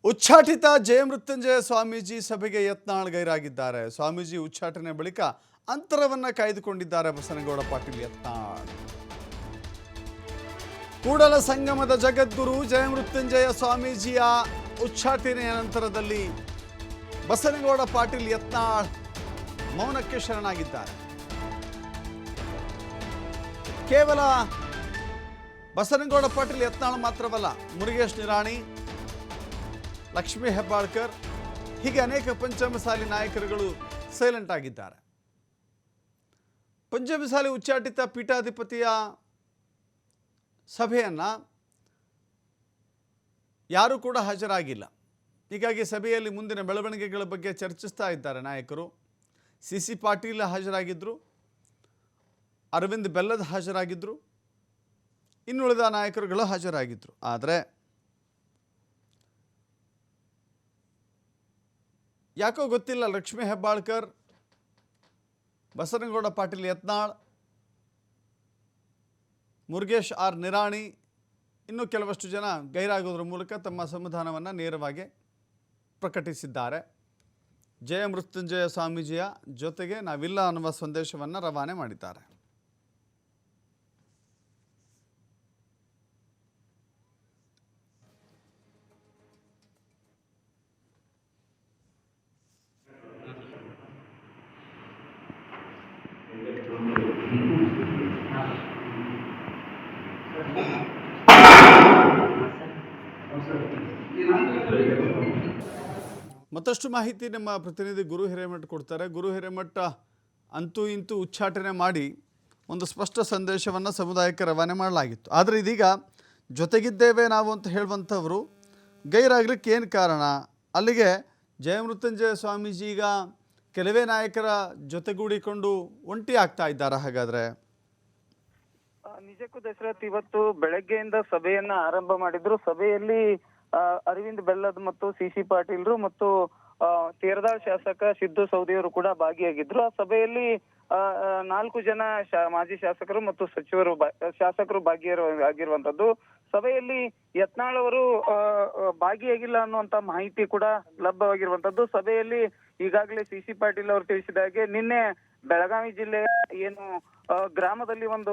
ಉಚ್ಚಾಟಿತ ಜಯಮೃತ್ಯುಂಜಯ ಸ್ವಾಮೀಜಿ ಸಭೆಗೆ ಯತ್ನಾಳ್ ಗೈರಾಗಿದ್ದಾರೆ. ಸ್ವಾಮೀಜಿ ಉಚ್ಚಾಟನೆ ಬಳಿಕ ಅಂತರವನ್ನ ಕಾಯ್ದುಕೊಂಡಿದ್ದಾರೆ ಬಸನಗೌಡ ಪಾಟೀಲ್ ಯತ್ನಾಳ್. ಕೂಡಲ ಸಂಗಮದ ಜಗದ್ಗುರು ಜಯಮೃತ್ಯುಂಜಯ ಸ್ವಾಮೀಜಿಯ ಉಚ್ಚಾಟನೆಯ ನಂತರದಲ್ಲಿ ಬಸನಗೌಡ ಪಾಟೀಲ್ ಯತ್ನಾಳ್ ಮೌನಕ್ಕೆ ಶರಣಾಗಿದ್ದಾರೆ. ಕೇವಲ ಬಸನಗೌಡ ಪಾಟೀಲ್ ಯತ್ನಾಳ್ ಮಾತ್ರವಲ್ಲ, ಮುರುಗೇಶ್ ನಿರಾಣಿ, ಲಕ್ಷ್ಮೀ ಹೆಬ್ಬಾಳ್ಕರ್ ಹೀಗೆ ಅನೇಕ ಪಂಚಮಸಾಲಿ ನಾಯಕರುಗಳು ಸೈಲೆಂಟ್ ಆಗಿದ್ದಾರೆ. ಪಂಚಮಸಾಲಿ ಉಚ್ಚಾಟಿತ ಪೀಠಾಧಿಪತಿಯ ಸಭೆಯನ್ನು ಯಾರೂ ಕೂಡ ಹಾಜರಾಗಿಲ್ಲ. ಹೀಗಾಗಿ ಸಭೆಯಲ್ಲಿ ಮುಂದಿನ ಬೆಳವಣಿಗೆಗಳ ಬಗ್ಗೆ ಚರ್ಚಿಸ್ತಾ ಇದ್ದಾರೆ ನಾಯಕರು. ಸಿ ಪಾಟೀಲ್ ಹಾಜರಾಗಿದ್ದರು, ಅರವಿಂದ್ ಬೆಲ್ಲದ್ ಹಾಜರಾಗಿದ್ದರು, ಇನ್ನುಳಿದ ನಾಯಕರುಗಳು ಹಾಜರಾಗಿದ್ದರು. ಆದರೆ ಯಾಕೋ ಗೊತ್ತಿಲ್ಲ, ಲಕ್ಷ್ಮೀ ಹೆಬ್ಬಾಳ್ಕರ್, ಬಸನಗೌಡ ಪಾಟೀಲ್ ಯತ್ನಾಳ್, ಮುರುಗೇಶ್ ನಿರಾಣಿ ಇನ್ನೂ ಕೆಲವಷ್ಟು ಜನ ಗೈರಾಗೋದ್ರ ಮೂಲಕ ತಮ್ಮ ಅಸಮಾಧಾನವನ್ನು ನೇರವಾಗಿ ಪ್ರಕಟಿಸಿದ್ದಾರೆ. ಜಯಮೃತ್ಯುಂಜಯ ಸ್ವಾಮೀಜಿಯ ಜೊತೆಗೆ ನಾವಿಲ್ಲ ಅನ್ನುವ ಸಂದೇಶವನ್ನು ರವಾನೆ ಮಾಡಿದ್ದಾರೆ. ಮತ್ತಷ್ಟು ಮಾಹಿತಿ ನಮ್ಮ ಪ್ರತಿನಿಧಿ ಗುರು ಹಿರೇಮಠ್ ಕೊಡ್ತಾರೆ. ಗುರು ಹಿರೇಮಠ, ಅಂತೂ ಇಂತೂ ಉಚ್ಚಾಟನೆ ಮಾಡಿ ಒಂದು ಸ್ಪಷ್ಟ ಸಂದೇಶವನ್ನು ಸಮುದಾಯಕ್ಕೆ ರವಾನೆ ಮಾಡಲಾಗಿತ್ತು. ಆದರೆ ಇದೀಗ ಜೊತೆಗಿದ್ದೇವೆ ನಾವು ಅಂತ ಹೇಳುವಂಥವರು ಗೈರಾಗ್ಲಿಕ್ಕೆ ಏನು ಕಾರಣ? ಅಲ್ಲಿಗೆ ಜಯಮೃತ್ಯುಂಜಯ ಸ್ವಾಮೀಜಿ ಈಗ ಕೆಲವೇ ನಾಯಕರ ಜೊತೆಗೂಡಿಕೊಂಡು ಒಂಟಿ ಆಗ್ತಾ ಇದ್ದಾರೆ. ಹಾಗಾದರೆ ನಿಜಕ್ಕೂ ದಶರಥ್, ಇವತ್ತು ಬೆಳಗ್ಗೆಯಿಂದ ಸಭೆಯನ್ನ ಆರಂಭ ಮಾಡಿದ್ರು. ಸಭೆಯಲ್ಲಿ ಅರವಿಂದ್ ಬೆಲ್ಲದ್ ಮತ್ತು ಸಿ ಪಾಟೀಲ್ರು ಮತ್ತು ತೇರದಾಳ್ ಶಾಸಕ ಸಿದ್ದು ಸೌದಿಯವರು ಕೂಡ ಭಾಗಿಯಾಗಿದ್ರು. ಆ ಸಭೆಯಲ್ಲಿ 4 ಜನ ಮಾಜಿ ಶಾಸಕರು ಮತ್ತು ಶಾಸಕರು ಭಾಗಿಯಾಗಿರುವಂತದ್ದು. ಸಭೆಯಲ್ಲಿ ಯತ್ನಾಳ್ ಅವರು ಭಾಗಿಯಾಗಿಲ್ಲ ಅನ್ನುವಂತ ಮಾಹಿತಿ ಕೂಡ ಲಭ್ಯವಾಗಿರುವಂತದ್ದು. ಸಭೆಯಲ್ಲಿ ಈಗಾಗಲೇ ಸಿ ಪಾಟೀಲ್ ಅವರು ತಿಳಿಸಿದ ಹಾಗೆ ನಿನ್ನೆ ಬೆಳಗಾವಿ ಜಿಲ್ಲೆಯ ಏನು ಗ್ರಾಮದಲ್ಲಿ ಒಂದು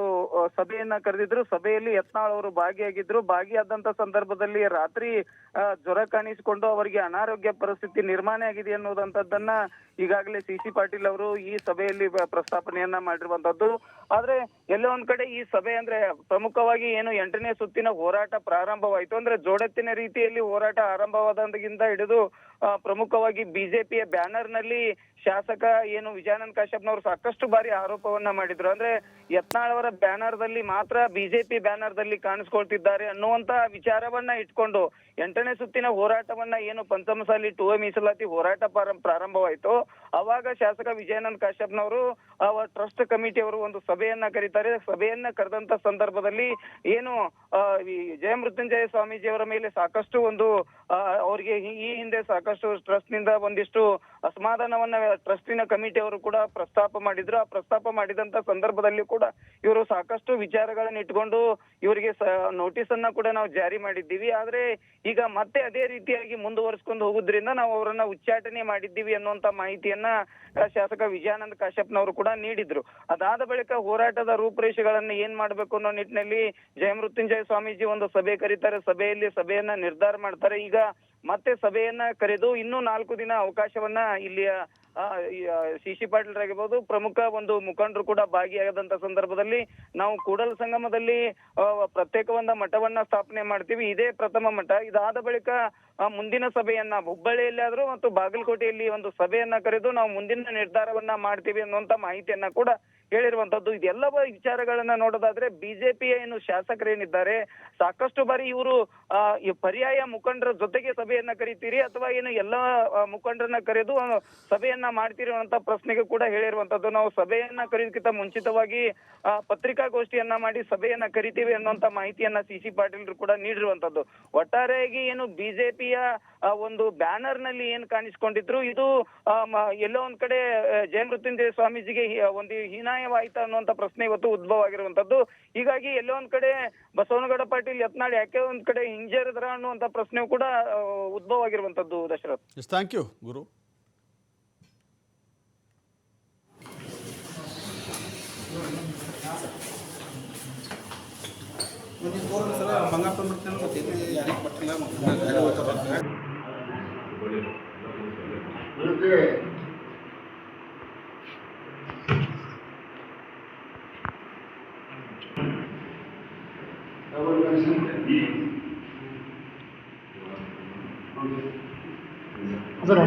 ಸಭೆಯನ್ನ ಕರೆದಿದ್ರು. ಸಭೆಯಲ್ಲಿ ಯತ್ನಾಳ್ ಅವರು ಭಾಗಿಯಾಗಿದ್ರು. ಭಾಗಿಯಾದಂತ ಸಂದರ್ಭದಲ್ಲಿ ರಾತ್ರಿ ಜ್ವರ ಕಾಣಿಸಿಕೊಂಡು ಅವರಿಗೆ ಅನಾರೋಗ್ಯ ಪರಿಸ್ಥಿತಿ ನಿರ್ಮಾಣ ಆಗಿದೆ ಅನ್ನುವಂಥದ್ದನ್ನ ಈಗಾಗಲೇ ಸಿ ಪಾಟೀಲ್ ಅವರು ಈ ಸಭೆಯಲ್ಲಿ ಪ್ರಸ್ತಾಪನೆಯನ್ನ ಮಾಡಿರುವಂತದ್ದು. ಆದ್ರೆ ಎಲ್ಲೋ ಒಂದ್ ಕಡೆ ಈ ಸಭೆ ಅಂದ್ರೆ ಪ್ರಮುಖವಾಗಿ ಏನು 8ನೇ ಸುತ್ತಿನ ಹೋರಾಟ ಪ್ರಾರಂಭವಾಯಿತು ಅಂದ್ರೆ ಜೋಡೆತ್ತಿನ ರೀತಿಯಲ್ಲಿ ಹೋರಾಟ ಆರಂಭವಾದಾಗಿಂದ ಹಿಡಿದು ಪ್ರಮುಖವಾಗಿ ಬಿಜೆಪಿಯ ಬ್ಯಾನರ್ ನಲ್ಲಿ ಶಾಸಕ ಏನು ವಿಜಯಾನಂದ ಕಾಶ್ಯಪ್ನವರು ಸಾಕಷ್ಟು ಬಾರಿ ಆರೋಪವನ್ನ ಮಾಡಿದ್ರು. ಅಂದ್ರೆ ಯತ್ನಾಳ್ ಅವರ ಬ್ಯಾನರ್ ದಲ್ಲಿ ಮಾತ್ರ ಬಿಜೆಪಿ ಬ್ಯಾನರ್ ದಲ್ಲಿ ಕಾಣಿಸ್ಕೊಳ್ತಿದ್ದಾರೆ ಅನ್ನುವಂತ ವಿಚಾರವನ್ನ ಇಟ್ಕೊಂಡು 8ನೇ ಸುತ್ತಿನ ಹೋರಾಟವನ್ನ ಏನು ಪಂಚಮಸಾಲಿ 2A ಮೀಸಲಾತಿ ಹೋರಾಟ ಪ್ರಾರಂಭವಾಯಿತು. ಅವಾಗ ಶಾಸಕ ವಿಜಯಾನಂದ ಕಾಶ್ಯಪ್ನವರು ಟ್ರಸ್ಟ್ ಕಮಿಟಿ ಅವರು ಒಂದು ಸಭೆಯನ್ನ ಕರೀತಾರೆ. ಸಭೆಯನ್ನ ಕರೆದಂತ ಸಂದರ್ಭದಲ್ಲಿ ಏನು ಜಯಮೃತ್ಯುಂಜಯ ಸ್ವಾಮೀಜಿ ಅವರ ಮೇಲೆ ಸಾಕಷ್ಟು ಒಂದು ಅವರಿಗೆ ಈ ಹಿಂದೆ ಸಾಕಷ್ಟು ಟ್ರಸ್ಟ್ ನಿಂದ ಒಂದಿಷ್ಟು ಅಸಮಾಧಾನವನ್ನ ಟ್ರಸ್ಟಿನ ಕಮಿಟಿ ಅವರು ಕೂಡ ಪ್ರಸ್ತಾಪ ಮಾಡಿದ್ರು. ಆ ಪ್ರಸ್ತಾಪ ಮಾಡಿದಂತ ಸಂದರ್ಭದಲ್ಲಿ ಕೂಡ ಇವರು ಸಾಕಷ್ಟು ವಿಚಾರಗಳನ್ನ ಇಟ್ಕೊಂಡು ಇವರಿಗೆ ನೋಟಿಸ್ ಅನ್ನ ಕೂಡ ನಾವು ಜಾರಿ ಮಾಡಿದ್ದೀವಿ. ಆದ್ರೆ ಈಗ ಮತ್ತೆ ಅದೇ ರೀತಿಯಾಗಿ ಮುಂದುವರಿಸಿಕೊಂಡು ಹೋಗುದ್ರಿಂದ ನಾವು ಅವರನ್ನ ಉಚ್ಚಾಟನೆ ಮಾಡಿದ್ದೀವಿ ಅನ್ನುವಂತ ಮಾಹಿತಿಯನ್ನ ಶಾಸಕ ವಿಜಯಾನಂದ ಕಾಶ್ಯಪ್ನವರು ಕೂಡ ನೀಡಿದ್ರು. ಅದಾದ ಬಳಿಕ ಹೋರಾಟದ ರೂಪುರೇಷೆಗಳನ್ನ ಏನ್ ಮಾಡ್ಬೇಕು ಅನ್ನೋ ನಿಟ್ಟಿನಲ್ಲಿ ಜಯಮೃತ್ಯುಂಜಯ ಸ್ವಾಮೀಜಿ ಒಂದು ಸಭೆ ಕರೀತಾರೆ. ಸಭೆಯನ್ನ ನಿರ್ಧಾರ ಮಾಡ್ತಾರೆ. ಈಗ ಮತ್ತೆ ಸಭೆಯನ್ನ ಕರೆದು ಇನ್ನೂ 4 ದಿನ ಅವಕಾಶವನ್ನ ಇಲ್ಲಿಯ ಸಿ ಪಾಟೀಲ್ ಆಗಿರ್ಬೋದು, ಪ್ರಮುಖ ಒಂದು ಮುಖಂಡರು ಕೂಡ ಭಾಗಿಯಾಗದಂತ ಸಂದರ್ಭದಲ್ಲಿ ನಾವು ಕೂಡಲ ಸಂಗಮದಲ್ಲಿ ಪ್ರತ್ಯೇಕ ಒಂದು ಮಠವನ್ನ ಸ್ಥಾಪನೆ ಮಾಡ್ತೀವಿ. ಇದೇ ಪ್ರಥಮ ಮಠ. ಇದಾದ ಬಳಿಕ ಮುಂದಿನ ಸಭೆಯನ್ನ ಹುಬ್ಬಳ್ಳಿಯಲ್ಲಿ ಆದ್ರೂ ಮತ್ತು ಬಾಗಲಕೋಟೆಯಲ್ಲಿ ಒಂದು ಸಭೆಯನ್ನ ಕರೆದು ನಾವು ಮುಂದಿನ ನಿರ್ಧಾರವನ್ನ ಮಾಡ್ತೀವಿ ಅನ್ನುವಂತ ಮಾಹಿತಿಯನ್ನ ಕೂಡ ಹೇಳಿರುವಂತದ್ದು. ಇದೆಲ್ಲ ವಿಚಾರಗಳನ್ನ ನೋಡೋದಾದ್ರೆ ಬಿಜೆಪಿಯ ಏನು ಶಾಸಕರೇನಿದ್ದಾರೆ ಸಾಕಷ್ಟು ಬಾರಿ ಇವರು ಪರ್ಯಾಯ ಮುಖಂಡರ ಜೊತೆಗೆ ಸಭೆಯನ್ನ ಕರೀತೀರಿ ಅಥವಾ ಏನು ಎಲ್ಲಾ ಮುಖಂಡರನ್ನ ಕರೆದು ಸಭೆಯನ್ನ ಮಾಡ್ತೀರಿ ಅನ್ನುವಂತ ಪ್ರಶ್ನೆಗೆ ಕೂಡ ಹೇಳಿರುವಂತದ್ದು. ನಾವು ಸಭೆಯನ್ನ ಕರೆಯೋದಕ್ಕಿಂತ ಮುಂಚಿತವಾಗಿ ಪತ್ರಿಕಾಗೋಷ್ಠಿಯನ್ನ ಮಾಡಿ ಸಭೆಯನ್ನ ಕರಿತೀವಿ ಅನ್ನುವಂತ ಮಾಹಿತಿಯನ್ನ ಸಿ ಪಾಟೀಲ್ರು ಕೂಡ ನೀಡಿರುವಂತದ್ದು. ಒಟ್ಟಾರೆಯಾಗಿ ಏನು ಬಿಜೆಪಿಯ ಒಂದು ಬ್ಯಾನರ್ ನಲ್ಲಿ ಏನ್ ಕಾಣಿಸ್ಕೊಂಡಿದ್ರು ಇದು ಎಲ್ಲೋ ಒಂದ್ ಕಡೆ ಜಯಮೃತ್ಯುಂಜಯ ಸ್ವಾಮೀಜಿಗೆ ಒಂದು ಹೀನಾಯ ಅನ್ಯಾಯವಾಯ್ತಾ ಅನ್ನುವಂತ ಪ್ರಶ್ನೆ ಇವತ್ತು ಉದ್ಭವ ಆಗಿರುವಂತದ್ದು. ಹೀಗಾಗಿ ಎಲ್ಲೋ ಒಂದ್ ಕಡೆ ಬಸವನಗೌಡ ಪಾಟೀಲ್ ಯತ್ನಾಳ್ ಯಾಕೆ ಒಂದ್ ಕಡೆ ಹಿಂಜರಿದ್ರ ಅನ್ನುವಂತ ಪ್ರಶ್ನೆ ಕೂಡ ಉದ್ಭವ ಆಗಿರುವಂತದ್ದು. ದಶರಥ್, ಥ್ಯಾಂಕ್ ಯು ಗುರು. ಸರ್